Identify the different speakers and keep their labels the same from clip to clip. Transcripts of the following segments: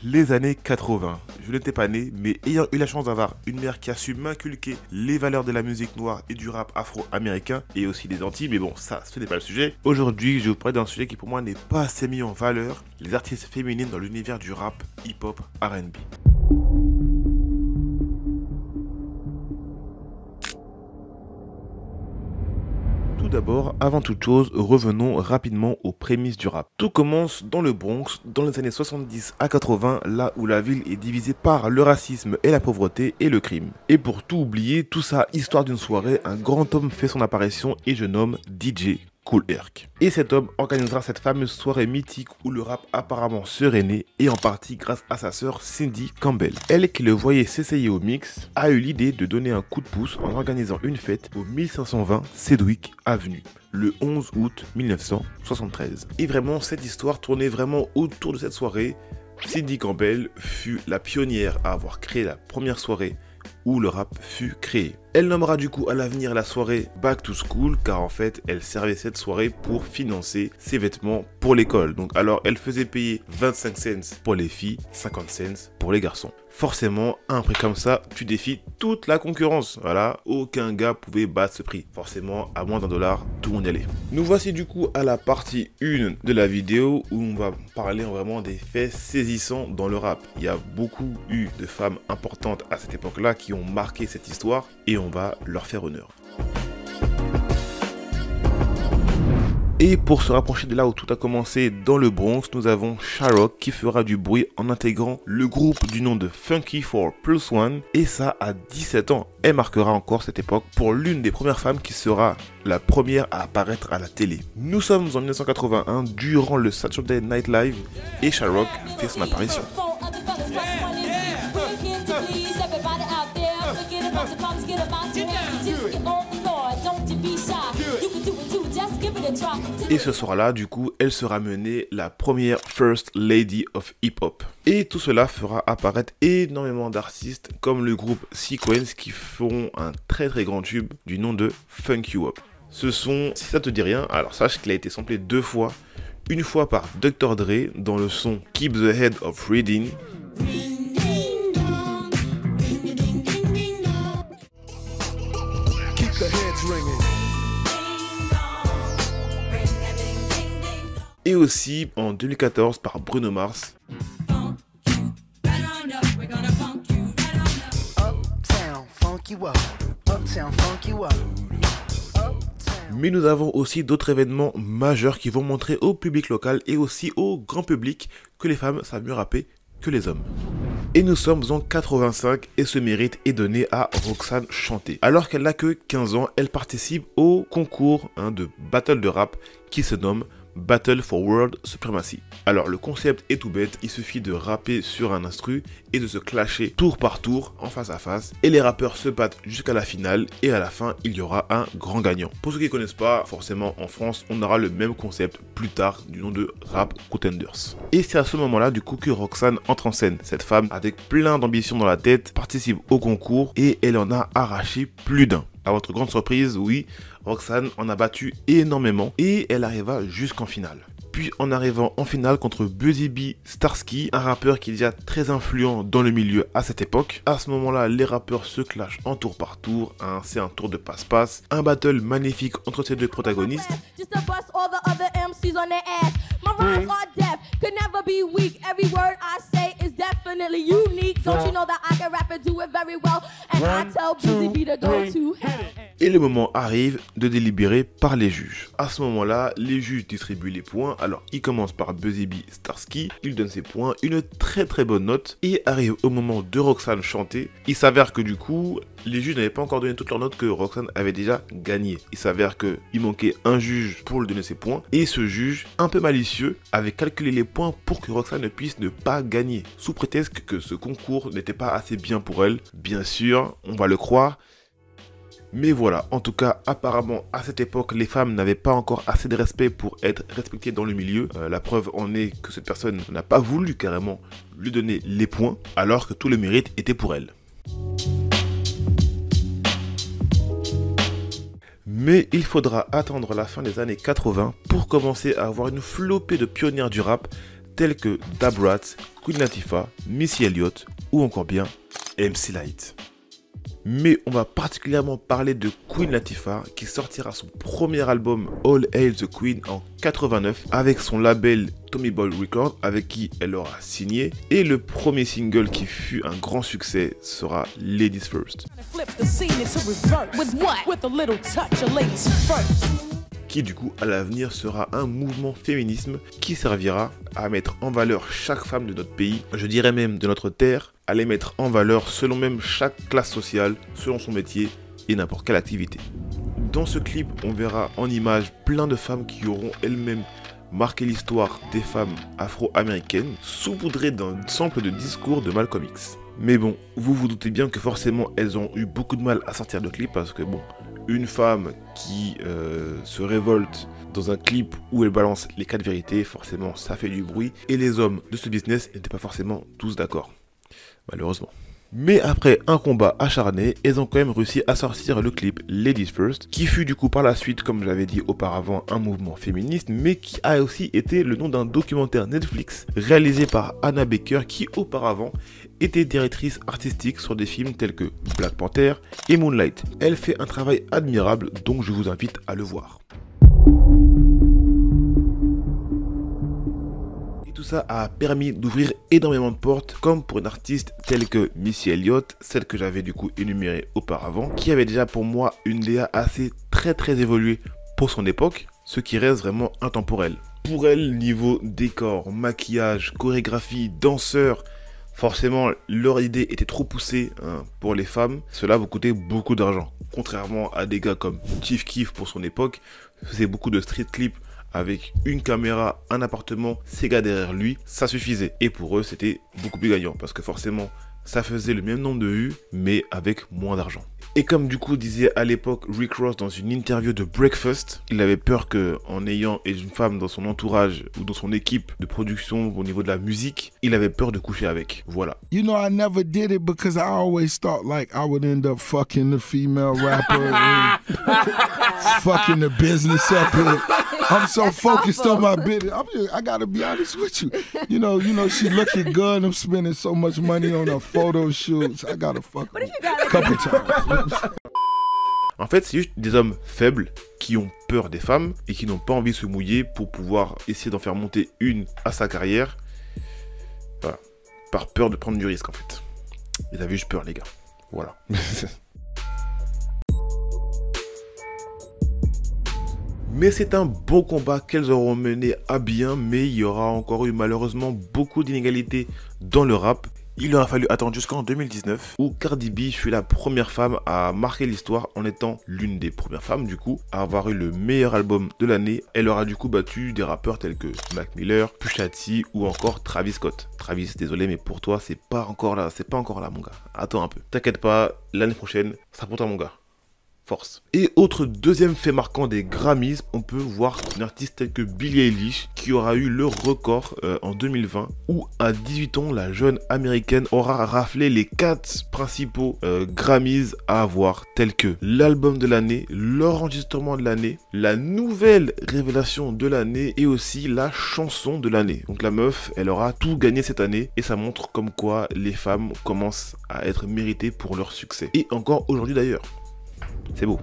Speaker 1: les années 80. Je n'étais pas né, mais ayant eu la chance d'avoir une mère qui a su m'inculquer les valeurs de la musique noire et du rap afro-américain, et aussi des Antilles, mais bon, ça, ce n'est pas le sujet. Aujourd'hui, je vais vous parler d'un sujet qui pour moi n'est pas assez mis en valeur, les artistes féminines dans l'univers du rap, hip-hop, R&B. Tout d'abord, avant toute chose, revenons rapidement aux prémices du rap. Tout commence dans le Bronx, dans les années 70 à 80, là où la ville est divisée par le racisme et la pauvreté et le crime. Et pour tout oublier, tout ça, histoire d'une soirée, un grand homme fait son apparition et je nomme DJ Kool Herc. Et cet homme organisera cette fameuse soirée mythique où le rap apparemment serait né, et en partie grâce à sa sœur Cindy Campbell. Elle, qui le voyait s'essayer au mix, a eu l'idée de donner un coup de pouce en organisant une fête au 1520 Sedgwick Avenue, le 11 août 1973. Et vraiment, cette histoire tournait vraiment autour de cette soirée. Cindy Campbell fut la pionnière à avoir créé la première soirée où le rap fut créé. Elle nommera du coup à l'avenir la soirée Back to School, car en fait elle servait cette soirée pour financer ses vêtements pour l'école. Donc alors elle faisait payer 25 cents pour les filles, 50 cents pour les garçons. Forcément, à un prix comme ça, tu défies toute la concurrence. Voilà, aucun gars pouvait battre ce prix. Forcément, à moins d'$1, tout le monde y allait. Nous voici du coup à la partie 1 de la vidéo où on va parler vraiment des faits saisissants dans le rap. Il y a beaucoup eu de femmes importantes à cette époque-là qui ont marqué cette histoire et on va leur faire honneur. Et pour se rapprocher de là où tout a commencé dans le Bronx, nous avons Sha-Rock qui fera du bruit en intégrant le groupe du nom de Funky 4+1, et ça à 17 ans. Elle marquera encore cette époque pour l'une des premières femmes qui sera la première à apparaître à la télé. Nous sommes en 1981 durant le Saturday Night Live et Sha-Rock fait son apparition. Et ce soir-là, du coup, elle sera menée la première First Lady of Hip Hop. Et tout cela fera apparaître énormément d'artistes comme le groupe Sequence qui feront un très grand tube du nom de Funk You Up. Ce son, si ça te dit rien, alors sache qu'il a été samplé 2 fois. Une fois par Dr. Dre dans le son Keep the Head of Reading. Keep the heads ringing. Et aussi en 2014 par Bruno Mars. Mais nous avons aussi d'autres événements majeurs qui vont montrer au public local et aussi au grand public que les femmes savent mieux rapper que les hommes. Et nous sommes en 85 et ce mérite est donné à Roxane Chanté. Alors qu'elle n'a que 15 ans, elle participe au concours de battle de rap qui se nomme Battle for World Supremacy. Alors le concept est tout bête, il suffit de rapper sur un instru et de se clasher tour par tour en face à face et les rappeurs se battent jusqu'à la finale et à la fin il y aura un grand gagnant. Pour ceux qui ne connaissent pas, forcément en France on aura le même concept plus tard du nom de Rap Contenders. Et c'est à ce moment là du coup que Roxane entre en scène. Cette femme avec plein d'ambition dans la tête participe au concours et elle en a arraché plus d'un. À votre grande surprise, oui, Roxane en a battu énormément et elle arriva jusqu'en finale. Puis en arrivant en finale contre Busy Bee Starski, un rappeur qui est déjà très influent dans le milieu à cette époque. À ce moment-là, les rappeurs se clashent en tour par tour, c'est un tour de passe-passe, un battle magnifique entre ces deux protagonistes. Et le moment arrive de délibérer par les juges. À ce moment-là, les juges distribuent les points. Alors, il commence par Busy Bee Starski, il donne ses points, une très bonne note, et arrive au moment de Roxane chanter. Il s'avère que du coup, les juges n'avaient pas encore donné toutes leurs notes que Roxane avait déjà gagné. Il s'avère qu'il manquait un juge pour lui donner ses points, et ce juge, un peu malicieux, avait calculé les points pour que Roxane ne puisse ne pas gagner, sous prétexte que ce concours n'était pas assez bien pour elle. Bien sûr, on va le croire. Mais voilà, en tout cas, apparemment, à cette époque, les femmes n'avaient pas encore assez de respect pour être respectées dans le milieu. La preuve en est que cette personne n'a pas voulu carrément lui donner les points, alors que tout le mérite était pour elle. Mais il faudra attendre la fin des années 80 pour commencer à avoir une flopée de pionnières du rap telles que Da Brat, Queen Latifah, Missy Elliott ou encore bien MC Lyte. Mais on va particulièrement parler de Queen Latifah qui sortira son premier album All Hail the Queen en 89 avec son label Tommy Boy Records avec qui elle aura signé, et le premier single qui fut un grand succès sera Ladies First, qui du coup à l'avenir sera un mouvement féminisme qui servira à mettre en valeur chaque femme de notre pays, je dirais même de notre terre, à les mettre en valeur selon même chaque classe sociale, selon son métier et n'importe quelle activité. Dans ce clip, on verra en images plein de femmes qui auront elles-mêmes marqué l'histoire des femmes afro-américaines, saupoudrées d'un sample de discours de Malcolm X. Mais bon, vous vous doutez bien que forcément elles ont eu beaucoup de mal à sortir de clip parce que bon, une femme qui se révolte dans un clip où elle balance les 4 vérités, forcément ça fait du bruit, et les hommes de ce business n'étaient pas forcément tous d'accord, malheureusement. Mais après un combat acharné, elles ont quand même réussi à sortir le clip Ladies First, qui fut du coup par la suite, comme j'avais dit auparavant, un mouvement féministe, mais qui a aussi été le nom d'un documentaire Netflix réalisé par Anna Baker, qui auparavant était directrice artistique sur des films tels que Black Panther et Moonlight. Elle fait un travail admirable, donc je vous invite à le voir. Tout ça a permis d'ouvrir énormément de portes, comme pour une artiste telle que Missy Elliott, celle que j'avais du coup énumérée auparavant, qui avait déjà pour moi une DA assez très évoluée pour son époque, ce qui reste vraiment intemporel. Pour elle, niveau décor, maquillage, chorégraphie, danseur, forcément leur idée était trop poussée pour les femmes, cela vous coûtait beaucoup d'argent. Contrairement à des gars comme Chief Keef pour son époque, faisait beaucoup de street clips avec une caméra, un appartement, ses gars derrière lui, ça suffisait. Et pour eux, c'était beaucoup plus gagnant parce que forcément, ça faisait le même nombre de vues, mais avec moins d'argent. Et comme du coup disait à l'époque Rick Ross dans une interview de Breakfast, il avait peur qu'en ayant une femme dans son entourage ou dans son équipe de production au niveau de la musique, il avait peur de coucher avec. Voilà.
Speaker 2: You know, I never did it because I always thought like I would end up fucking the female rapper and fucking the business up here. I'm so focused on my business. I gotta be honest with you. You know, she looking good. I'm spending so much money on her photo shoots. I gotta fuck her a couple times.
Speaker 1: En fait, c'est juste des hommes faibles qui ont peur des femmes et qui n'ont pas envie de se mouiller pour pouvoir essayer d'en faire monter une à sa carrière. Voilà. Par peur de prendre du risque en fait. Ils avaient juste peur les gars. Voilà. Mais c'est un beau combat qu'elles auront mené à bien, mais il y aura encore eu malheureusement beaucoup d'inégalités dans le rap. Il aura fallu attendre jusqu'en 2019 où Cardi B fut la première femme à marquer l'histoire en étant l'une des premières femmes du coup à avoir eu le meilleur album de l'année. Elle aura du coup battu des rappeurs tels que Mac Miller, Pusha T ou encore Travis Scott. Travis, désolé mais pour toi c'est pas encore là mon gars. Attends un peu. T'inquiète pas, l'année prochaine, ça sera pour toi mon gars. Force. Et autre deuxième fait marquant des Grammys, on peut voir une artiste telle que Billie Eilish qui aura eu le record en 2020 où à 18 ans la jeune américaine aura raflé les 4 principaux Grammys à avoir tels que l'album de l'année, l'enregistrement de l'année, la nouvelle révélation de l'année et aussi la chanson de l'année. Donc la meuf elle aura tout gagné cette année et ça montre comme quoi les femmes commencent à être méritées pour leur succès. Et encore aujourd'hui d'ailleurs. C'est beau.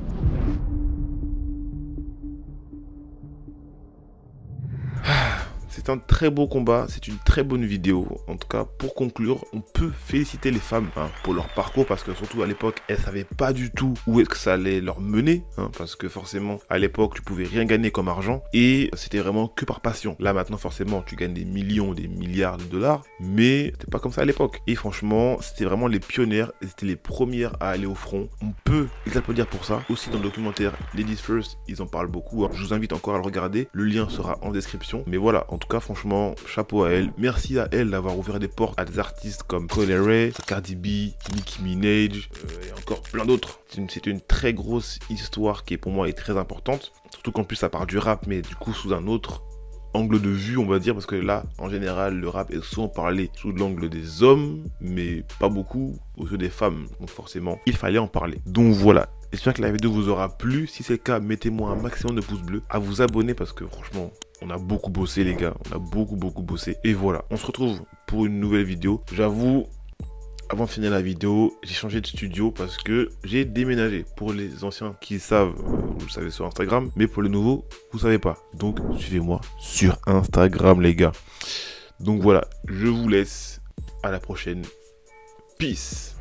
Speaker 1: C'est un très beau combat, c'est une très bonne vidéo. En tout cas, pour conclure, on peut féliciter les femmes pour leur parcours parce que surtout à l'époque, elles savaient pas du tout où est-ce que ça allait leur mener. Parce que forcément, à l'époque, tu pouvais rien gagner comme argent et c'était vraiment que par passion. Là maintenant, forcément, tu gagnes des millions, des milliards de dollars, mais c'était pas comme ça à l'époque. Et franchement, c'était vraiment les pionnières et c'était les premières à aller au front. On peut les applaudir pour ça. Aussi dans le documentaire Ladies First, ils en parlent beaucoup. Je vous invite encore à le regarder. Le lien sera en description. Mais voilà, en tout cas, franchement, chapeau à elle. Merci à elle d'avoir ouvert des portes à des artistes comme Coi Leray, Cardi B, Nicki Minaj et encore plein d'autres. C'est une très grosse histoire qui pour moi est très importante. Surtout qu'en plus ça part du rap, mais du coup sous un autre angle de vue, on va dire, parce que là, en général, le rap est souvent parlé sous l'angle des hommes, mais pas beaucoup aux yeux des femmes. Donc forcément, il fallait en parler. Donc voilà. J'espère que la vidéo vous aura plu. Si c'est le cas, mettez-moi un maximum de pouces bleus, à vous abonner parce que franchement, On a beaucoup bossé les gars, on a beaucoup bossé. Et voilà, on se retrouve pour une nouvelle vidéo. J'avoue, avant de finir la vidéo, j'ai changé de studio parce que j'ai déménagé. Pour les anciens qui savent, vous le savez sur Instagram, mais pour les nouveaux, vous savez pas. Donc suivez-moi sur Instagram les gars. Donc voilà, je vous laisse, à la prochaine. Peace.